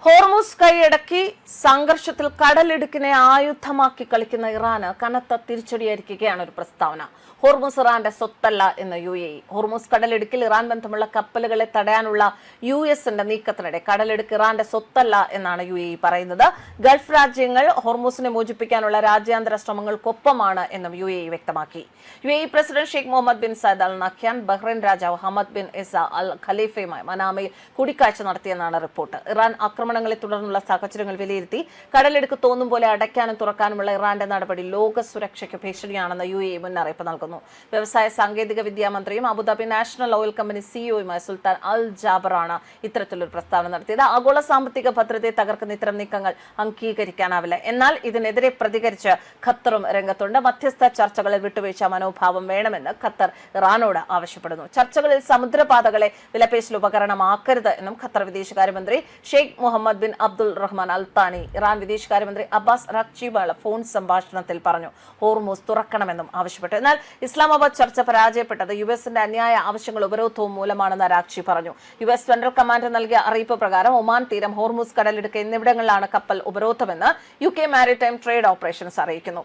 Hormuz കൈയടക്കി സംഘർഷത്തിൽ കടലിടുക്കിനെ ആയുധമാക്കി കളിക്കുന്ന ഇറാന് കനത്ത തിരിച്ചടിയായിരിക്കുകയാണ് ഒരു പ്രസ്താവന. ഹോർമുസ് ഇറാന്റെ സ്വത്തല്ല എന്ന് UAE. ഹോർമുസ് കടലിടുക്കിൽ ഇറാൻ ബന്ധമുള്ള കപ്പലുകളെ തടയാനുള്ള US-ന്റെ നീക്കത്തിനിടെ കടലിടുക്ക് ഇറാന്റെ സ്വത്തല്ല എന്നാണ് UAE പറയുന്നത്. ഗൾഫ് രാജ്യങ്ങൾ ഹോർമുസിനെ മോചിപ്പിക്കാനുള്ള രാജ്യാന്തര ശ്രമങ്ങൾക്കൊപ്പമാണ് എന്നും UAE വ്യക്തമാക്കി. UAE president Sheikh Mohammed bin Zayed Al Nahyan Bahrain രാജാവ് ഹമദ് ബിൻ ഇസ അൽ ഖലീഫയുമായി മനാമയിൽ കൂടിക്കാഴ്ച നടത്തിയെന്നാണ് റിപ്പോർട്ട്. ഇറാൻ ആക്രമണങ്ങളെ തുടർന്നുള്ള സാഹചര്യങ്ങൾ വിലയിരുത്തി കടലിടുക്ക് തോന്നും പോലെ അടയ്ക്കാനും തുറക്കാനുമുള്ള ഇറാന്റെ നടപടി ലോക സുരക്ഷയ്ക്ക് ഭീഷണിയാണെന്ന് UAE മുന്നറിയിപ്പ് നൽകുന്നു. വ്യവസായ സാങ്കേതിക വിദ്യാ മന്ത്രിയും അബുദാബി നാഷണൽ ഓയിൽ കമ്പനി സിഇഒയുമായ സുൽത്താൻ അൽ ജാബറാണ് ഇത്തരത്തിലൊരു പ്രസ്താവന നടത്തിയത്. ആഗോള സാമ്പത്തിക ഭദ്രതയെ തകർക്കുന്ന ഇത്തരം നീക്കങ്ങൾ അംഗീകരിക്കാനാവില്ല. എന്നാൽ ഇതിനെതിരെ പ്രതികരിച്ച് ഖത്തറും രംഗത്തുണ്ട്. മധ്യസ്ഥ ചർച്ചകളിൽ വിട്ടുവീഴ്ച മനോഭാവം വേണമെന്ന് ഖത്തർ ഇറാനോട് ആവശ്യപ്പെടുന്നു. ചർച്ചകളിൽ സമുദ്രപാതകളെ വിലപേശൽ ഉപകരണമാക്കരുത് എന്നും ഖത്തർ വിദേശകാര്യമന്ത്രി Sheikh Mohammed bin Abdul Rahman അൽ താനി ഇറാൻ വിദേശകാര്യമന്ത്രി അബ്ബാസ് അറാഗ്ചിയുമായുള്ള ഫോൺ സംഭാഷണത്തിൽ പറഞ്ഞു. ഹോർമുസ് തുറക്കണമെന്നും ആവശ്യപ്പെട്ടു. എന്നാൽ ഇസ്ലാമാബാദ് ചർച്ച പരാജയപ്പെട്ടത് US-ന്റെ അന്യായ ആവശ്യങ്ങൾ ഉപരോധവും മൂലമാണെന്ന് അറാഗ്ചി പറഞ്ഞു. US സെൻട്രൽ കമാൻഡ് നൽകിയ അറിയിപ്പ് പ്രകാരം ഒമാൻ തീരം, ഹോർമുസ് കടലിടുക്ക് എന്നിവിടങ്ങളിലാണ് കപ്പൽ ഉപരോധമെന്ന് UK മാരിടൈം ട്രേഡ് ഓപ്പറേഷൻസ് അറിയിക്കുന്നു.